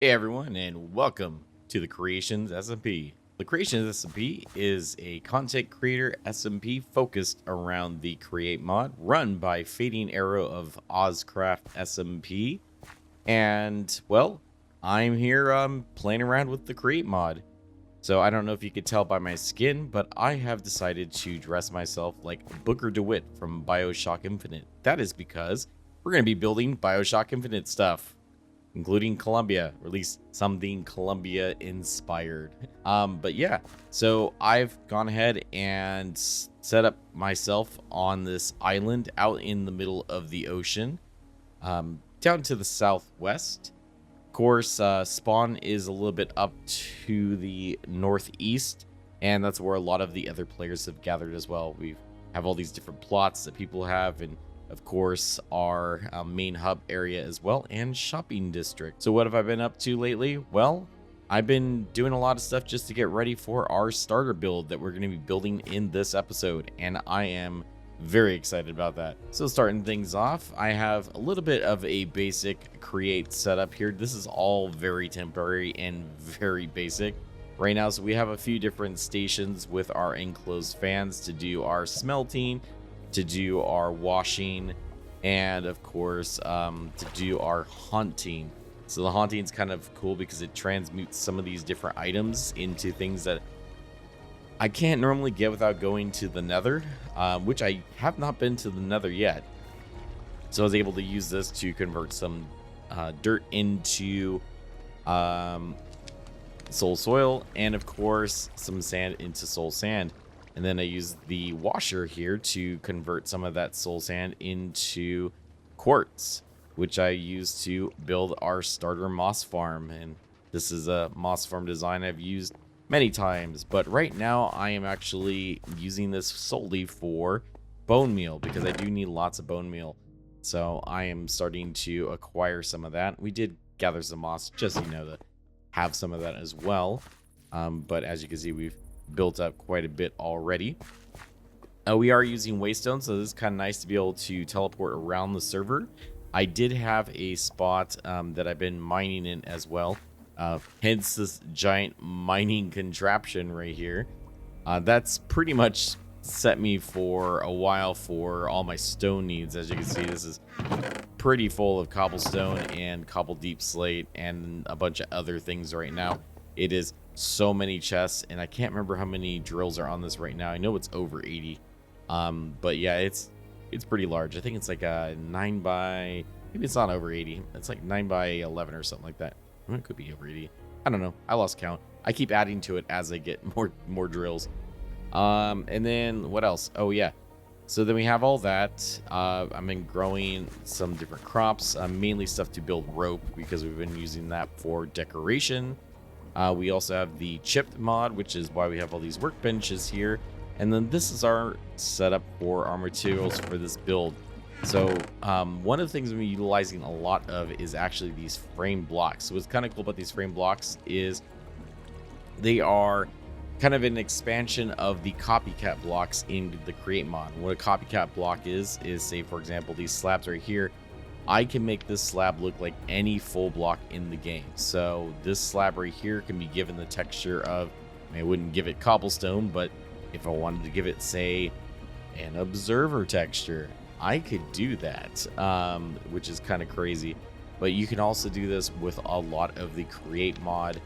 Hey everyone, and welcome to the Creations SMP. The Creations SMP is a content creator SMP focused around the Create mod, run by Fading Arrow of Ozcraft SMP. And well, I'm here playing around with the Create mod. So I don't know if you could tell by my skin, but I have decided to dress myself like Booker DeWitt from Bioshock Infinite. That is because we're going to be building Bioshock Infinite stuff, including Columbia, or at least something Columbia inspired. But yeah, so I've gone ahead and set up myself on this island out in the middle of the ocean, down to the southwest. Of course, spawn is a little bit up to the northeast, and that's where a lot of the other players have gathered as well. We have all these different plots that people have, and of course, our main hub area as well, and shopping district. So what have I been up to lately? Well, I've been doing a lot of stuff just to get ready for our starter build that we're going to be building in this episode, and I am very excited about that. So starting things off, I have a little bit of a basic create setup here. This is all very temporary and very basic right now. So we have a few different stations with our enclosed fans to do our smelting, to do our washing, and of course to do our haunting. So the haunting is kind of cool because it transmutes some of these different items into things that I can't normally get without going to the nether, which I have not been to the nether yet. So I was able to use this to convert some dirt into soul soil, and of course some sand into soul sand. And then I use the washer here to convert some of that soul sand into quartz, which I use to build our starter moss farm. And this is a moss farm design I've used many times, but right now I am actually using this solely for bone meal because I do need lots of bone meal. So I am starting to acquire some of that. We did gather some moss just, to have some of that as well. But as you can see, we've built up quite a bit already. We are using waystone, so this is kind of nice to be able to teleport around the server. I did have a spot that I've been mining in as well, hence this giant mining contraption right here. That's pretty much set me for a while for all my stone needs. As you can see, this is pretty full of cobblestone and cobble deep slate and a bunch of other things right now. It is so many chests, and I can't remember how many drills are on this right now. I know it's over 80, but yeah, it's pretty large. I think it's like a 9 by, maybe it's not over 80, it's like 9 by 11 or something like that. It could be over 80, I don't know, I lost count. I keep adding to it as I get more drills. And then what else? Oh yeah, so then we have all that. I've been growing some different crops, mainly stuff to build rope because we've been using that for decoration. We also have the chipped mod, which is why we have all these workbenches here. And then this is our setup for our materials for this build. So one of the things we're utilizing a lot of is actually these frame blocks. So what's kind of cool about these frame blocks is they are kind of an expansion of the copycat blocks in the create mod. What a copycat block is say, for example, these slabs right here. I can make this slab look like any full block in the game. So this slab right here can be given the texture of, I wouldn't give it cobblestone, but if I wanted to give it, say, an observer texture, I could do that, which is kind of crazy. But you can also do this with a lot of the create mod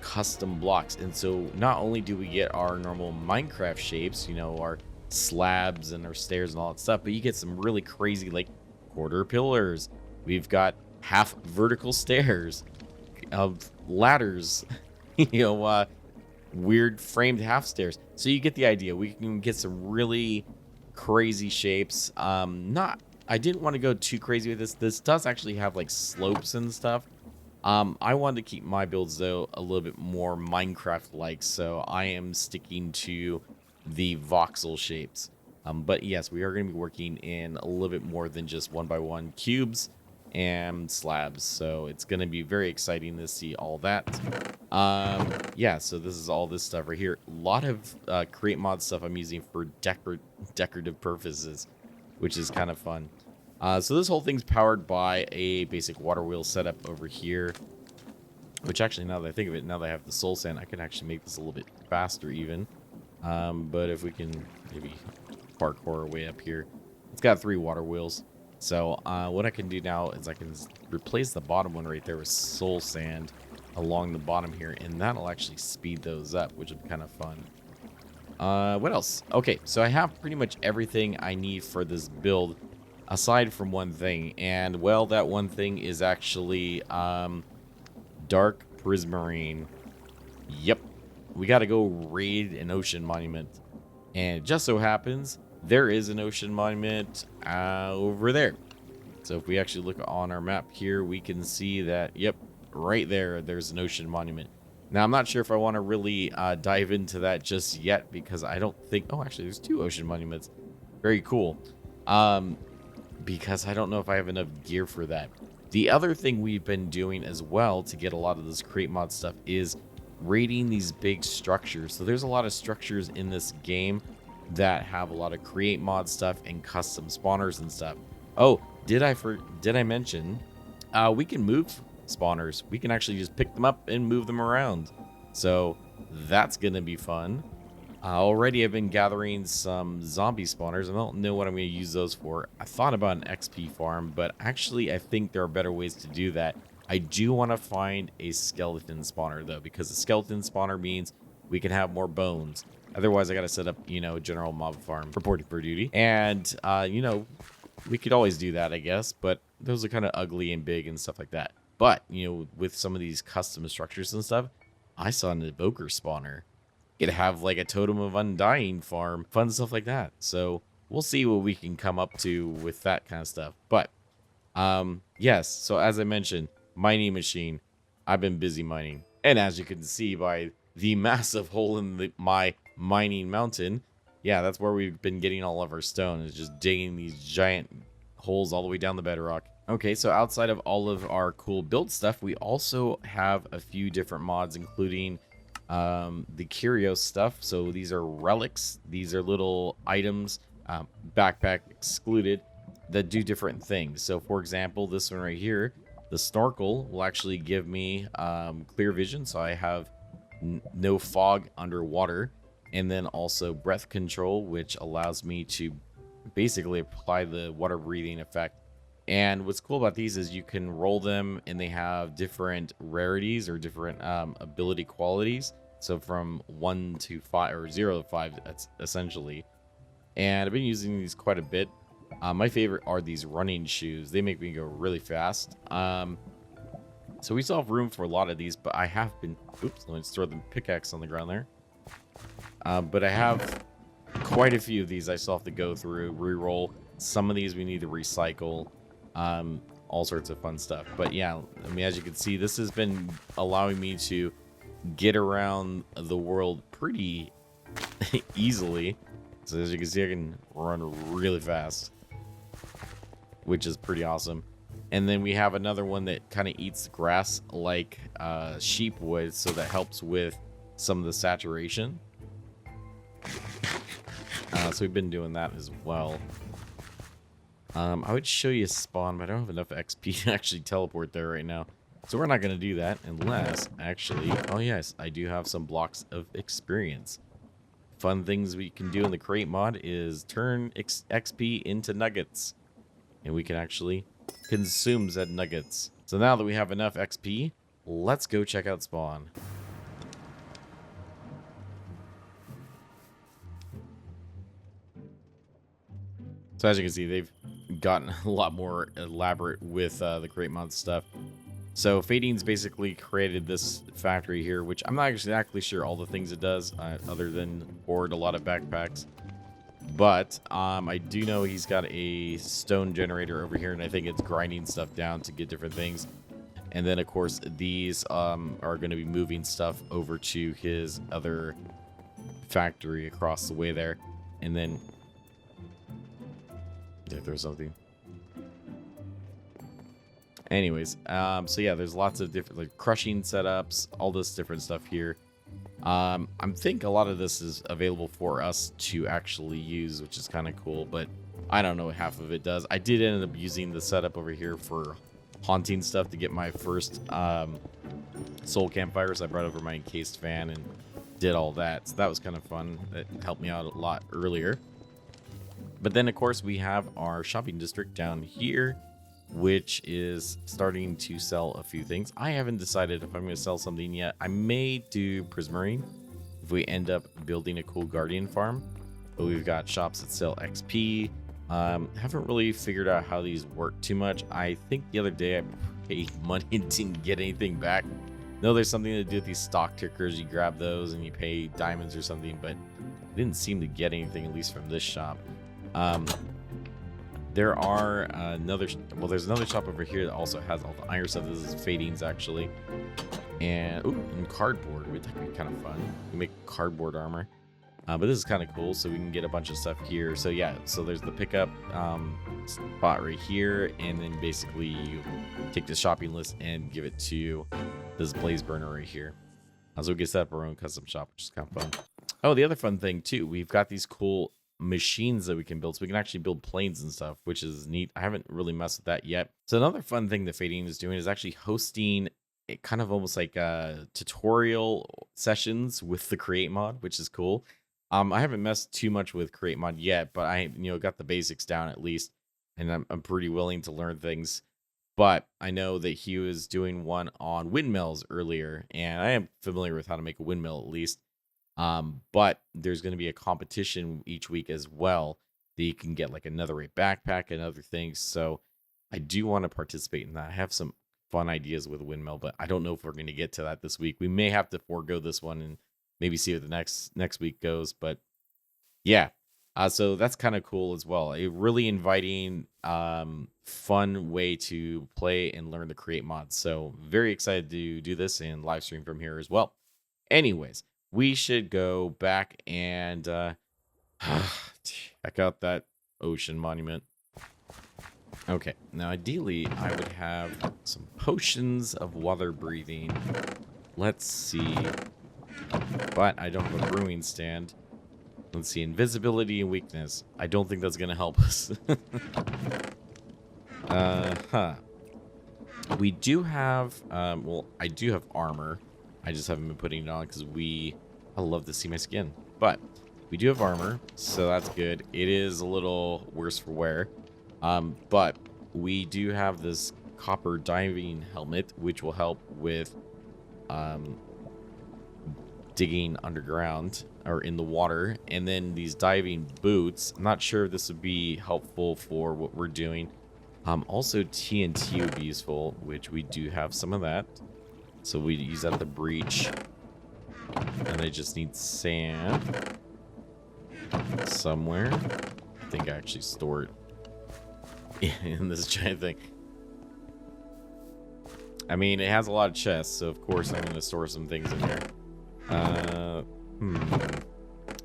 custom blocks. And so not only do we get our normal Minecraft shapes, our slabs and our stairs and all that stuff, but you get some really crazy, like, quarter pillars. We've got half vertical stairs, of ladders, weird framed half stairs. So you get the idea. We can get some really crazy shapes. I didn't want to go too crazy with this. This does actually have like slopes and stuff. I wanted to keep my builds though a little bit more Minecraft like, so I am sticking to the voxel shapes. But yes, we are going to be working in a little bit more than just 1x1 cubes and slabs. So it's going to be very exciting to see all that. Yeah, so this is all this stuff right here. A lot of create mod stuff I'm using for decorative purposes, which is kind of fun. So this whole thing's powered by a basic water wheel setup over here. Which actually, now that I think of it, now that I have the soul sand, I can actually make this a little bit faster even. But if we can maybe parkour our way up here. It's got 3 water wheels. So what I can do now is I can replace the bottom one right there with soul sand along the bottom here, and that'll actually speed those up, which would be kind of fun. What else? Okay, so I have pretty much everything I need for this build, aside from one thing, and well, that one thing is actually dark prismarine. Yep, we got to go raid an ocean monument, and it just so happens there is an ocean monument over there. So if we actually look on our map here, we can see that, yep, right there, there's an ocean monument. Now, I'm not sure if I want to really dive into that just yet, because I don't think... Oh, actually, there's 2 ocean monuments. Very cool. Because I don't know if I have enough gear for that. The other thing we've been doing as well to get a lot of this Create Mod stuff is raiding these big structures. So there's a lot of structures in this game that have a lot of Create Mod stuff and custom spawners and stuff. Oh, did I mention we can move spawners? We can actually just pick them up and move them around. So that's gonna be fun. Already I've been gathering some zombie spawners. I don't know what I'm going to use those for. I thought about an XP farm, but actually I think there are better ways to do that. I do want to find a skeleton spawner though, because a skeleton spawner means we can have more bones. Otherwise I got to set up, you know, general mob farm reporting for duty. And, you know, we could always do that, I guess, but those are kind of ugly and big and stuff like that. But, you know, with some of these custom structures and stuff, I saw an evoker spawner. You could have like a Totem of Undying farm, fun stuff like that. So we'll see what we can come up to with that kind of stuff. But, yes, so as I mentioned, mining machine, I've been busy mining. And as you can see by the massive hole in my mining mountain, yeah, that's where we've been getting all of our stone, is just digging these giant holes all the way down the bedrock. Okay, so outside of all of our cool build stuff, we also have a few different mods, including the curios stuff. So these are relics. These are little items, backpack excluded, that do different things. So for example, this one right here, the snorkel, will actually give me clear vision, so I have no fog underwater. And then also breath control, which allows me to basically apply the water breathing effect. And what's cool about these is you can roll them, and they have different rarities or different ability qualities. So from 1 to 5 or 0 to 5, that's essentially. And I've been using these quite a bit. My favorite are these running shoes. They make me go really fast. So we still have room for a lot of these, but I have been... Oops, let me just throw the pickaxe on the ground there. But I have quite a few of these I still have to go through, re-roll. Some of these we need to recycle. All sorts of fun stuff. But yeah, I mean, as you can see, this has been allowing me to get around the world pretty easily. So as you can see, I can run really fast, which is pretty awesome. And then we have another one that kind of eats grass like sheep would, so that helps with some of the saturation. So we've been doing that as well. I would show you a spawn, but I don't have enough XP to actually teleport there right now. So we're not going to do that unless, actually... Oh yes, I do have some blocks of experience. Fun things we can do in the Create mod is turn XP into nuggets. And we can actually consume said nuggets. So now that we have enough XP, let's go check out spawn. So as you can see, they've gotten a lot more elaborate with the Create Mod stuff. So Fading's basically created this factory here, which I'm not exactly sure all the things it does, other than hoard a lot of backpacks. But I do know he's got a stone generator over here, and I think it's grinding stuff down to get different things. And then, of course, these are going to be moving stuff over to his other factory across the way there. And then... Did I throw something? Anyways, so yeah, there's lots of different like crushing setups, all this different stuff here. I think a lot of this is available for us to actually use, which is kind of cool, but I don't know what half of it does. I did end up using the setup over here for haunting stuff to get my first soul campfires. I brought over my encased fan and did all that. So that was kind of fun. That helped me out a lot earlier. But then, of course, we have our shopping district down here, which is starting to sell a few things. I haven't decided if I'm going to sell something yet. I may do prismarine if we end up building a cool guardian farm. But we've got shops that sell XP. Haven't really figured out how these work too much. I think the other day I paid money and didn't get anything back. No, there's something to do with these stock tickers. You grab those and you pay diamonds or something, but I didn't seem to get anything, at least from this shop. There are there's another shop over here that also has all the iron stuff. This is fadings actually, and cardboard. That could be kind of fun. We make cardboard armor, but this is kind of cool. So we can get a bunch of stuff here. So yeah, so there's the pickup spot right here, and then basically you take the shopping list and give it to this blaze burner right here. So we can set up our own custom shop, which is kind of fun. Oh, the other fun thing too, we've got these cool machines that we can build, so we can actually build planes and stuff, which is neat. I haven't really messed with that yet. So another fun thing that Fading is doing is actually hosting it, kind of almost like tutorial sessions with the Create mod, which is cool. I haven't messed too much with Create mod yet, but I got the basics down at least, and I'm pretty willing to learn things. But I know that he was doing one on windmills earlier, and I am familiar with how to make a windmill at least. But there's going to be a competition each week as well that you can get like another rate backpack and other things. So I do want to participate in that. I have some fun ideas with windmill, but I don't know if we're going to get to that this week. We may have to forego this one and maybe see what the next week goes. But yeah, so that's kind of cool as well. A really inviting, fun way to play and learn the Create mods. So very excited to do this and live stream from here as well. Anyways, we should go back and check out that ocean monument. Okay, now ideally I would have some potions of water breathing. Let's see. But I don't have a brewing stand. Let's see, invisibility and weakness. I don't think that's going to help us. We do have, I do have armor. I just haven't been putting it on because I love to see my skin. But we do have armor, so that's good. It is a little worse for wear. But we do have this copper diving helmet, which will help with digging underground or in the water. And then these diving boots. I'm not sure if this would be helpful for what we're doing. Also, TNT would be useful, which we do have some of that. So we use that at the breach. And I just need sand somewhere. I think I actually store it in this giant thing. I mean, it has a lot of chests, so of course I'm going to store some things in here.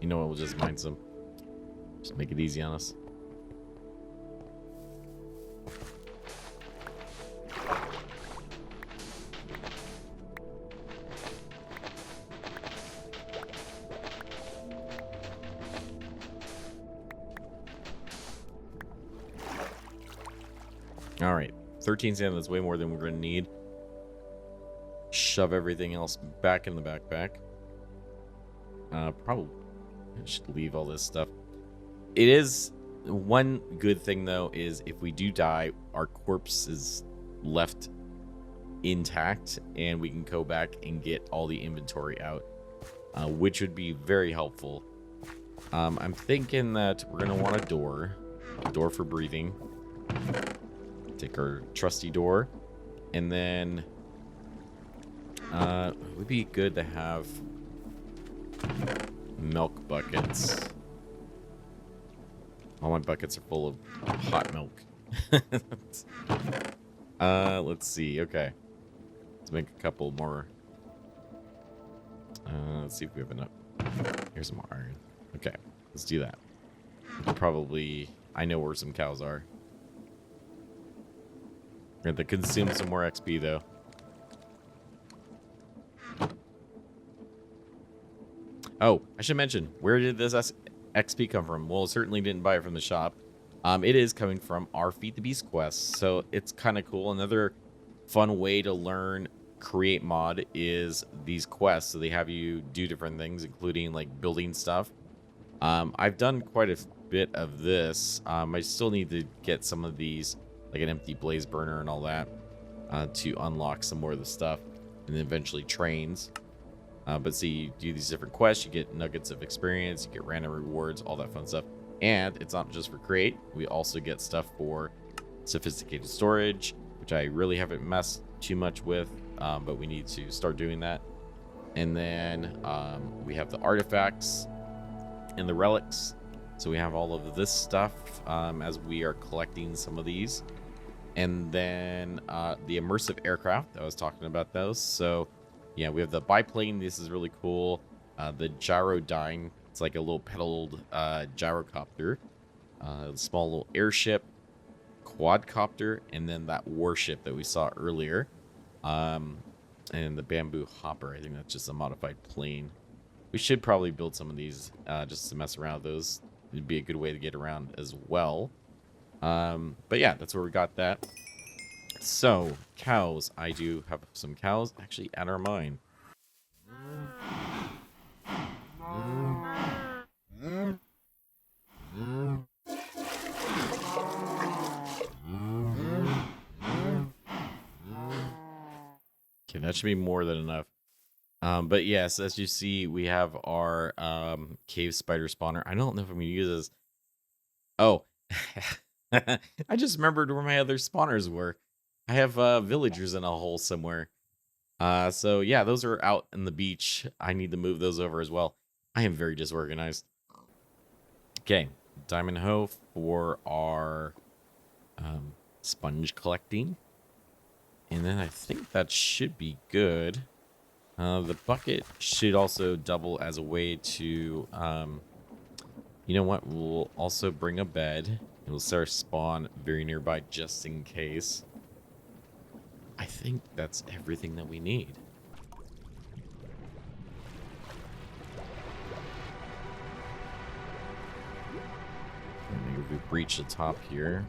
You know what? We'll just mine some. Just make it easy on us. All right, 13 sand. That's way more than we're going to need. Shove everything else back in the backpack. Probably I should leave all this stuff. It is one good thing though is if we do die, our corpse is left intact, and we can go back and get all the inventory out, which would be very helpful. I'm thinking that we're gonna want a door for breathing. Take our trusty door, and then it would be good to have milk buckets. All my buckets are full of hot milk. Let's see. Okay, let's make a couple more. Let's see if we have enough. Here's some more iron. Okay, let's do that. Probably, I know where some cows are. We're going to consume some more XP though. Oh, I should mention, where did this XP come from? Well, certainly didn't buy it from the shop. It is coming from our Feed the Beast quest, so it's kind of cool. Another fun way to learn create mod is these quests. So they have you do different things, including like building stuff. I've done quite a bit of this. I still need to get some of these, like an empty blaze burner and all that, to unlock some more of the stuff, and then eventually trains. But see, you do these different quests, you get nuggets of experience, you get random rewards, all that fun stuff. And it's not just for create, we also get stuff for sophisticated storage, which I really haven't messed too much with, but we need to start doing that. And then we have the artifacts and the relics. So we have all of this stuff as we are collecting some of these. And then the immersive aircraft, I was talking about those. So yeah, we have the biplane. This is really cool. The gyrodyne, it's like a little pedaled gyrocopter. Small little airship, quadcopter, and then that warship that we saw earlier. And the bamboo hopper, I think that's just a modified plane. We should probably build some of these just to mess around with those. It'd be a good way to get around as well. But yeah, that's where we got that. So, cows. I do have some cows actually at our mine. Okay, that should be more than enough. But yes, as you see, we have our cave spider spawner. I don't know if I'm going to use this. Oh, I just remembered where my other spawners were. I have villagers in a hole somewhere. So yeah, those are out in the beach. I need to move those over as well. I am very disorganized. Okay, diamond hoe for our sponge collecting. And then I think that should be good. The bucket should also double as a way to, you know what, we'll also bring a bed. We'll start spawn very nearby just in case. I think that's everything that we need. Maybe we breach the top here.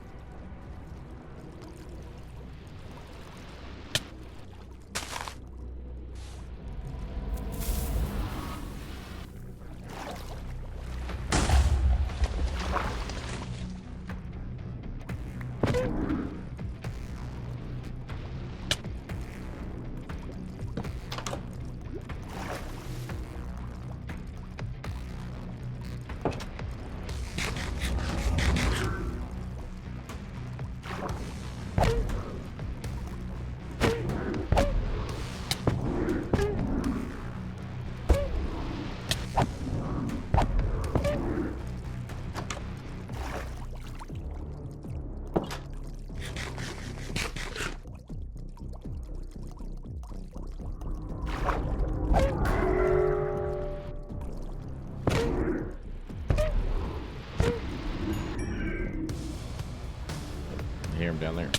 I hear him down there.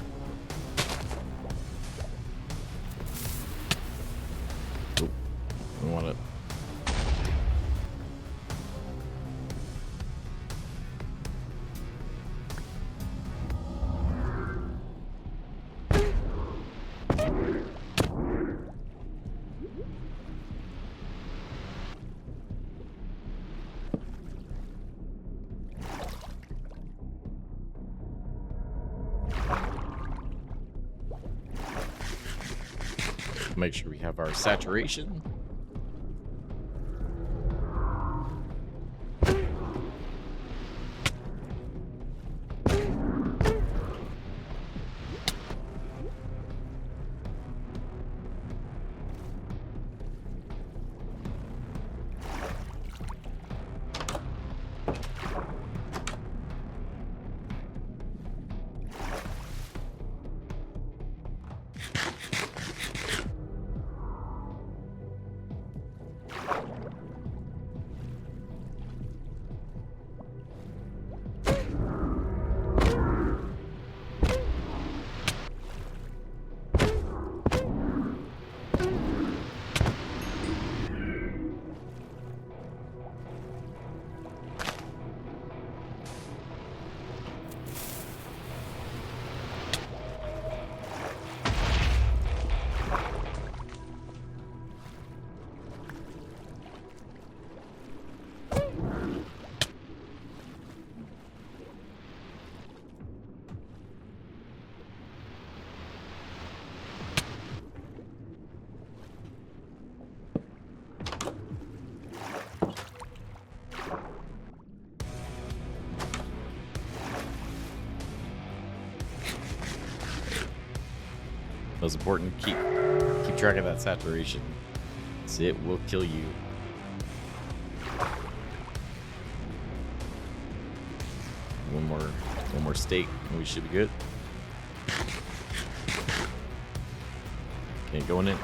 Oop, I want it. Make sure we have our saturation. Most important, keep track of that saturation. So it will kill you. One more steak, and we should be good. Okay, going in.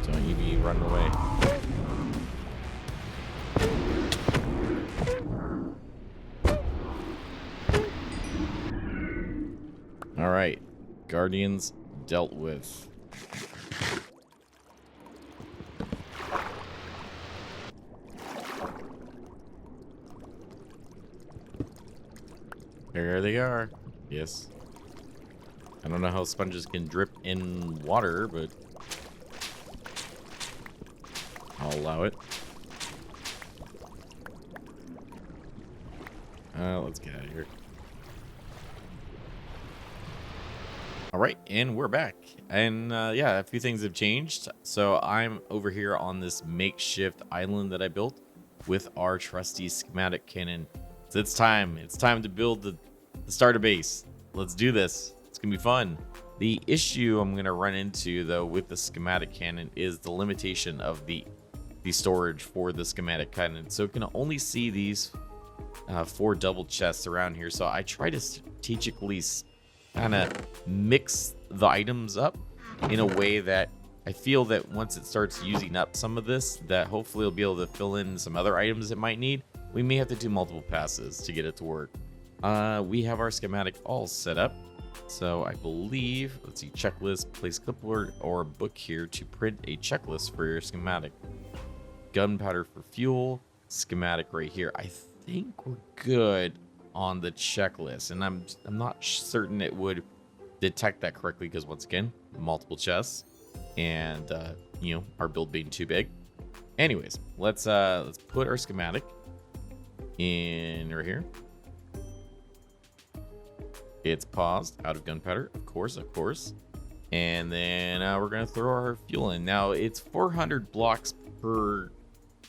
Don't you be running away. All right, Guardians dealt with. There they are. Yes. I don't know how sponges can drip in water, but I'll allow it. Let's get out of here. All right, and we're back. And yeah, a few things have changed. So I'm over here on this makeshift island that I built with our trusty schematic cannon. So it's time to build the starter base. Let's do this. It's gonna be fun. The issue I'm gonna run into though with the schematic cannon is the limitation of the storage for the schematic cannon. So it can only see these 4 double chests around here. So I try to strategically kind of mix the items up in a way that I feel that once it starts using up some of this, that hopefully it'll be able to fill in some other items it might need. We may have to do multiple passes to get it to work. We have our schematic all set up. So I believe, let's see, checklist, place clipboard or a book here to print a checklist for your schematic. Gunpowder for fuel, schematic right here. I think we're good on the checklist, and I'm not certain it would detect that correctly because once again, multiple chests and you know, our build being too big. Anyways, let's put our schematic in right here. It's paused, out of gunpowder, of course. And then we're gonna throw our fuel in. Now it's 400 blocks per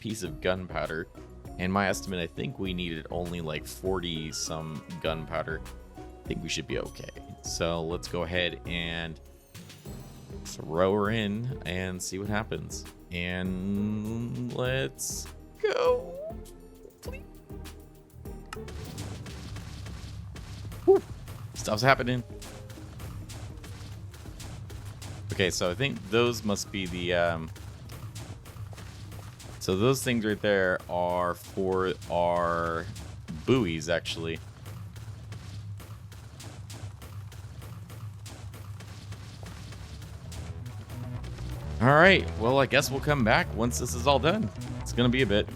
piece of gunpowder, and my estimate, I think we needed only like 40 some gunpowder. I think we should be okay. So let's go ahead and throw her in and see what happens. And let's go. Please. Whew. Stuff's happening. Okay, so I think those must be the so those things right there are for our buoys, actually. All right, well, I guess we'll come back once this is all done. It's gonna be a bit.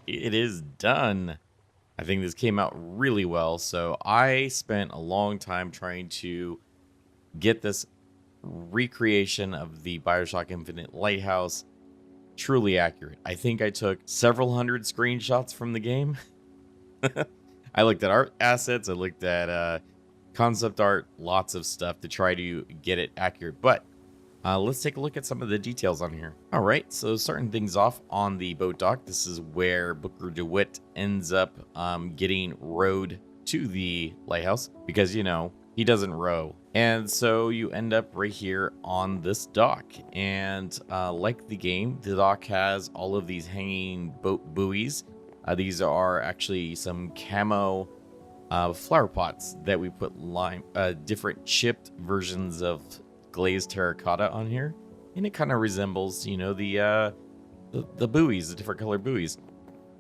It is done. I think this came out really well. So I spent a long time trying to get this recreation of the Bioshock Infinite Lighthouse truly accurate. I think I took several hundred screenshots from the game. I looked at art assets. I looked at concept art, lots of stuff to try to get it accurate. But let's take a look at some of the details on here. All right, so starting things off on the boat dock, this is where Booker DeWitt ends up getting rowed to the lighthouse because, you know, he doesn't row. And so you end up right here on this dock. And like the game, the dock has all of these hanging boat buoys. These are actually some camo flower pots that we put different chipped versions of glazed terracotta on here, and it kind of resembles, you know, the buoys, the different color buoys.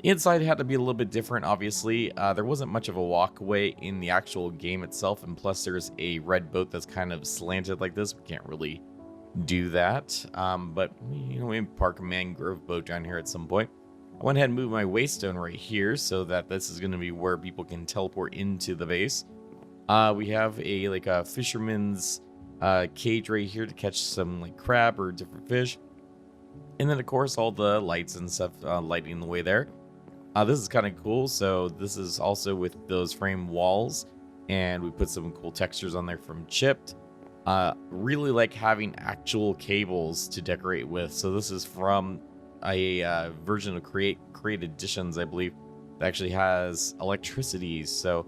Inside had to be a little bit different, obviously. There wasn't much of a walkway in the actual game itself, and plus there's a red boat that's kind of slanted like this. We can't really do that, but you know, we park a mangrove boat down here at some point. I went ahead and moved my waystone right here so that this is going to be where people can teleport into the base. We have a fisherman's cage right here to catch some like crab or different fish, and then of course all the lights and stuff lighting the way there. This is kind of cool. So this is also with those frame walls, and we put some cool textures on there from chipped. Really like having actual cables to decorate with. So this is from a version of Create Editions, I believe, that actually has electricity. So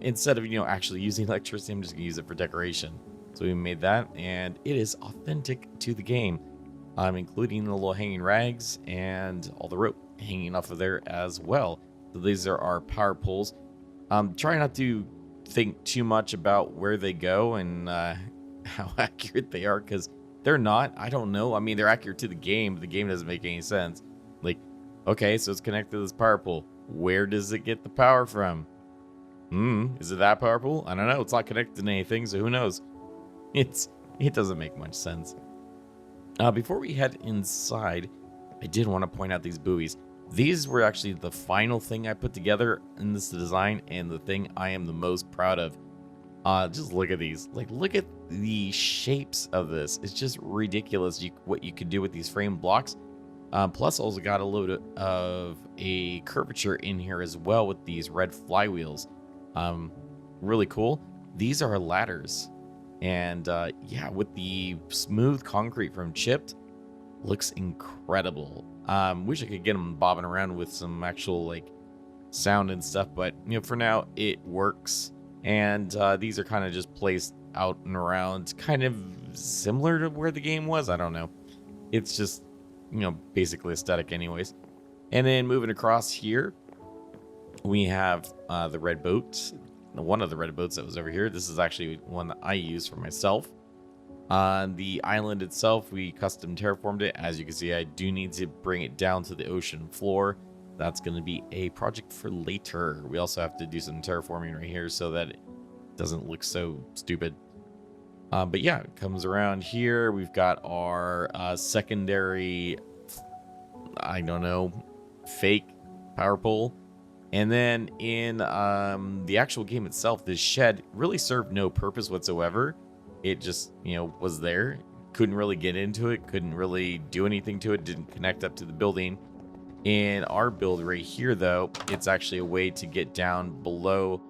instead of actually using electricity, I'm just gonna use it for decoration. So we made that, and it is authentic to the game, including the little hanging rags and all the rope hanging off of there as well. So these are our power poles. Try not to think too much about where they go and how accurate they are, because they're not. I don't know. I mean, they're accurate to the game, but the game doesn't make any sense. Like, okay, so it's connected to this power pole. Where does it get the power from? Is it that power pole? I don't know. It's not connected to anything, so who knows? It doesn't make much sense. Before we head inside, I did want to point out these buoys. These were actually the final thing I put together in this design, and the thing I am the most proud of. Just look at these. Like, look at the shapes of this. It's just ridiculous what you can do with these frame blocks. Plus, also got a load of a curvature in here as well with these red flywheels. Really cool. These are ladders. And yeah, with the smooth concrete from chipped, looks incredible. Wish I could get them bobbing around with some actual like sound and stuff, but for now it works. And these are kind of just placed out and around, kind of similar to where the game was. I don't know. It's just basically aesthetic anyways. And then moving across here, we have the red boat. One of the red boats that was over here. This is actually one that I use for myself. On the island itself, we custom terraformed it. As you can see, I do need to bring it down to the ocean floor. That's going to be a project for later. We also have to do some terraforming right here so that it doesn't look so stupid. But yeah, it comes around here. We've got our secondary, I don't know, fake power pole. And then in the actual game itself, this shed really served no purpose whatsoever. It just, was there. Couldn't really get into it. Couldn't really do anything to it. Didn't connect up to the building. In our build right here, though, it's actually a way to get down below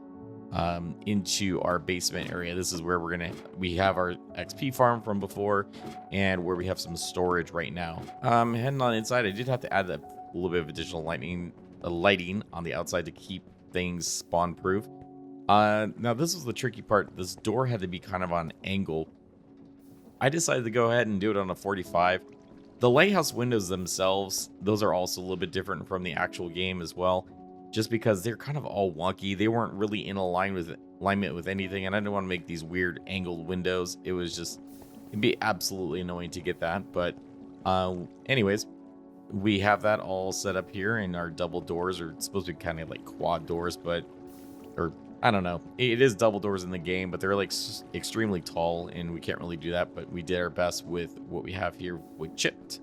into our basement area. This is where we have our XP farm from before, and where we have some storage right now. Heading on inside, I did have to add a little bit of additional lighting on the outside to keep things spawn proof. Now this was the tricky part. This door had to be kind of on an angle. I decided to go ahead and do it on a 45. The lighthouse windows themselves, those are also a little bit different from the actual game as well, just because they're kind of all wonky. They weren't really in alignment with anything, and I didn't want to make these weird angled windows. It'd be absolutely annoying to get that. But anyways, we have that all set up here, and our double doors are supposed to be kind of like quad doors, or I don't know. It is double doors in the game, but they're like extremely tall, and we can't really do that, but we did our best with what we have here with chipped.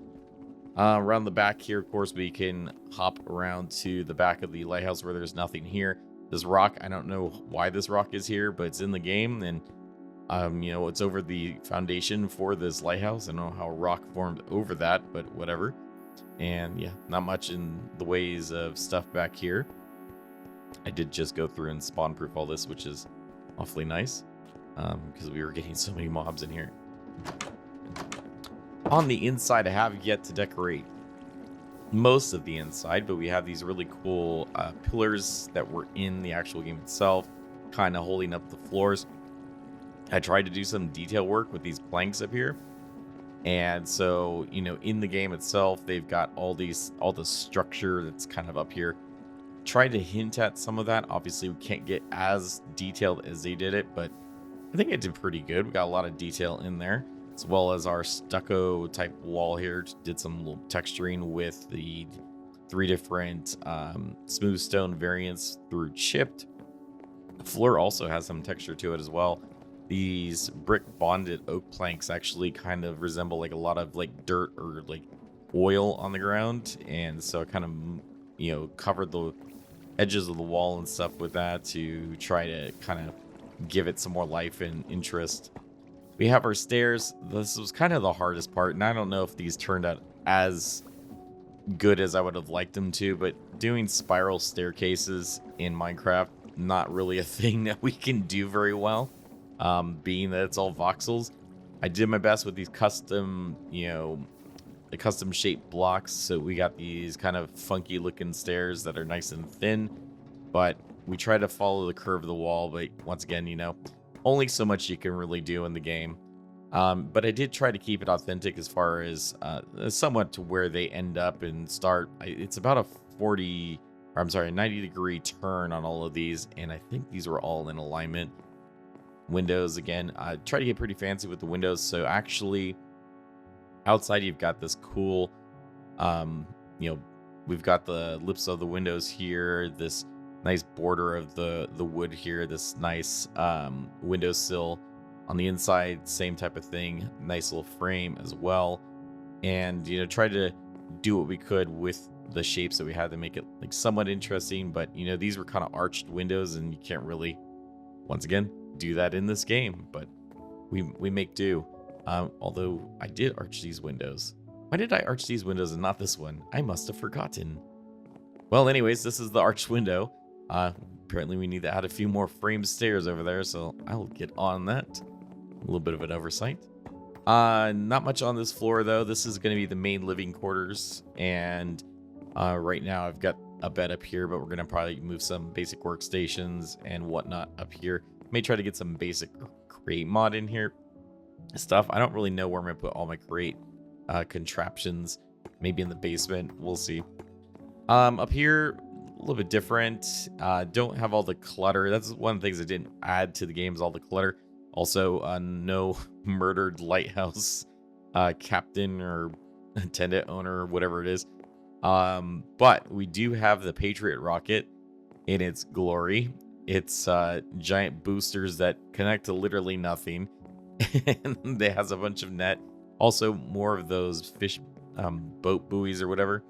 Around the back here, of course, we can hop around to the back of the lighthouse where there's nothing here. This rock, I don't know why this rock is here, but it's in the game, and it's over the foundation for this lighthouse. I don't know how a rock formed over that, but whatever. And yeah, not much in the ways of stuff back here. I did just go through and spawn proof all this, which is awfully nice, because we were getting so many mobs in here. On the inside, I have yet to decorate most of the inside, but we have these really cool pillars that were in the actual game itself, kind of holding up the floors. I tried to do some detail work with these planks up here. And so, in the game itself, they've got all the structure that's kind of up here. Tried to hint at some of that. Obviously, we can't get as detailed as they did it, but I think it did pretty good. We got a lot of detail in there, as well as our stucco type wall here. Did some little texturing with the 3 different smooth stone variants through chipped. The floor also has some texture to it as well. These brick bonded oak planks actually kind of resemble like a lot of like dirt or like oil on the ground, and so I kind of, you know, covered the edges of the wall and stuff with that to try to kind of give it some more life and interest. We have our stairs. This was kind of the hardest part, and I don't know if these turned out as good as I would have liked them to, but doing spiral staircases in Minecraft, not really a thing that we can do very well, being that it's all voxels. I did my best with these custom, you know, the custom shaped blocks, so we got these kind of funky looking stairs that are nice and thin, but we try to follow the curve of the wall. But once again, you know, only so much you can really do in the game. But I did try to keep it authentic as far as somewhat to where they end up and start. It's about a 90-degree turn on all of these, and I think these were all in alignment. Windows, again, I try to get pretty fancy with the windows. So actually, outside you've got this cool, you know, we've got the lips of the windows here, this nice border of the wood here, this nice windowsill. On the inside, same type of thing, nice little frame as well. And, you know, try to do what we could with the shapes that we had to make it like somewhat interesting. But, you know, these were kind of arched windows, and you can't really, once again, do that in this game. But we make do. Although I did arch these windows. Why did I arch these windows and not this one? I must have forgotten. Well, anyways, this is the arched window. Apparently we need to add a few more frame stairs over there, so I'll get on that. A little bit of an oversight. Not much on this floor, though. This is going to be the main living quarters, and right now I've got a bed up here, but we're going to probably move some basic workstations and whatnot up here. May try to get some basic create mod in here. Stuff. I don't really know where I'm going to put all my create contraptions. Maybe in the basement. We'll see. Up here, a little bit different. Don't have all the clutter. That's one of the things I didn't add to the game, is all the clutter. Also, no murdered lighthouse captain or attendant owner or whatever it is. But we do have the Patriot rocket in its glory. It's giant boosters that connect to literally nothing. And it has a bunch of net. Also, more of those fish boat buoys or whatever.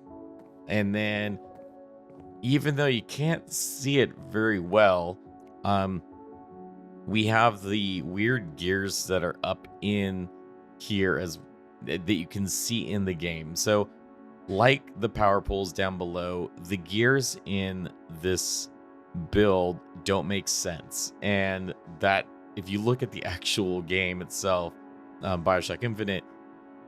And then, even though you can't see it very well, we have the weird gears that are up in here as that you can see in the game. So, like the power poles down below, the gears in this build don't make sense. And that, if you look at the actual game itself, Bioshock Infinite,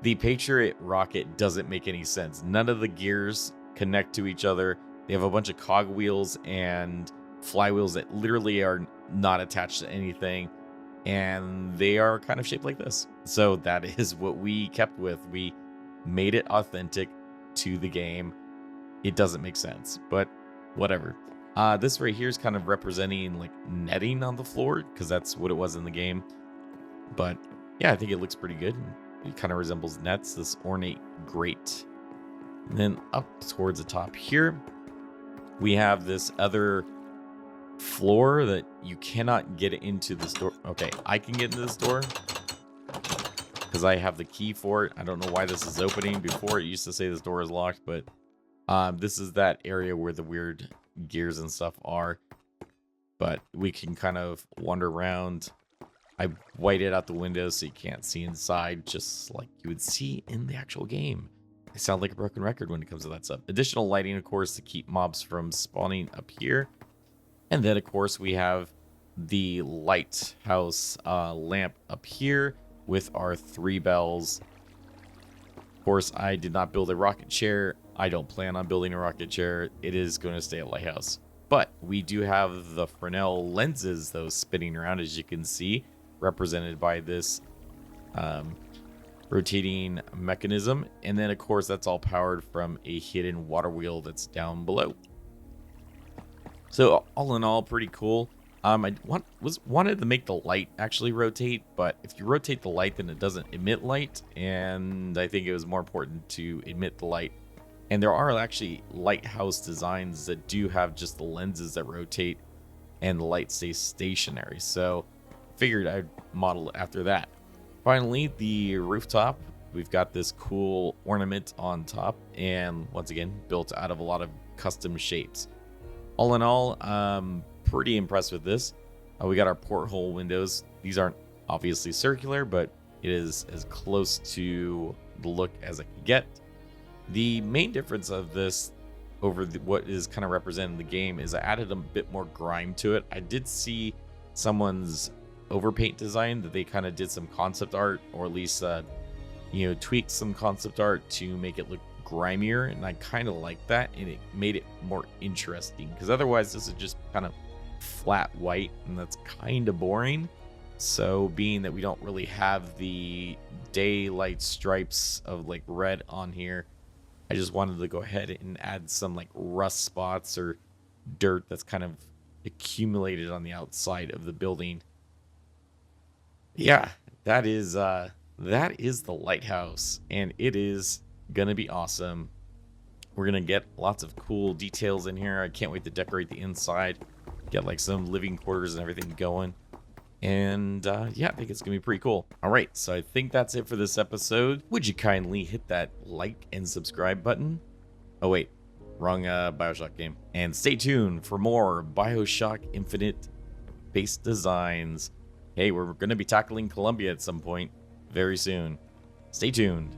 the Patriot rocket doesn't make any sense. None of the gears connect to each other. They have a bunch of cogwheels and flywheels that literally are not attached to anything, and they are kind of shaped like this. So that is what we kept with. We made it authentic to the game. It doesn't make sense, but whatever. This right here is kind of representing like netting on the floor, because that's what it was in the game. But yeah, I think it looks pretty good. It kind of resembles nets, this ornate grate. And then up towards the top here, we have this other floor that you cannot get into this door. Okay, I can get into this door because I have the key for it. I don't know why this is opening. Before, it used to say this door is locked, but this is that area where the weird gears and stuff are. But we can kind of wander around. I whited out the windows so you can't see inside, just like you would see in the actual game. I sound like a broken record when it comes to that stuff. Additional lighting, of course, to keep mobs from spawning up here. And then, of course, we have the lighthouse lamp up here with our 3 bells. Of course, I did not build a rocket chair. I don't plan on building a rocket chair. It is going to stay a lighthouse. But we do have the Fresnel lenses, though, spinning around, as you can see, represented by this rotating mechanism. And then, of course, that's all powered from a hidden water wheel that's down below. So all in all, pretty cool. I wanted to make the light actually rotate, but if you rotate the light, then it doesn't emit light, and I think it was more important to emit the light And there are actually lighthouse designs that do have just the lenses that rotate and the light stays stationary. So figured I'd model it after that. Finally, the rooftop. We've got this cool ornament on top, and once again, built out of a lot of custom shapes. All in all, I'm pretty impressed with this. We got our porthole windows. These aren't obviously circular, but it is as close to the look as I could get. The main difference of this over what is kind of represented in the game is I added a bit more grime to it. I did see someone's overpaint design that they kind of did some concept art, or at least tweaked some concept art to make it look grimier, and I kind of like that, and it made it more interesting, because otherwise this is just kind of flat white, and that's kind of boring. So being that we don't really have the daylight stripes of like red on here, I just wanted to go ahead and add some like rust spots or dirt that's kind of accumulated on the outside of the building. Yeah, that is the lighthouse, and it is gonna be awesome. We're gonna get lots of cool details in here. I can't wait to decorate the inside, get like some living quarters and everything going. And yeah, I think it's gonna be pretty cool. All right, so I think that's it for this episode. Would you kindly hit that like and subscribe button? Oh wait, wrong Bioshock game. And stay tuned for more Bioshock Infinite based designs. Hey, we're gonna be tackling Columbia at some point very soon. Stay tuned.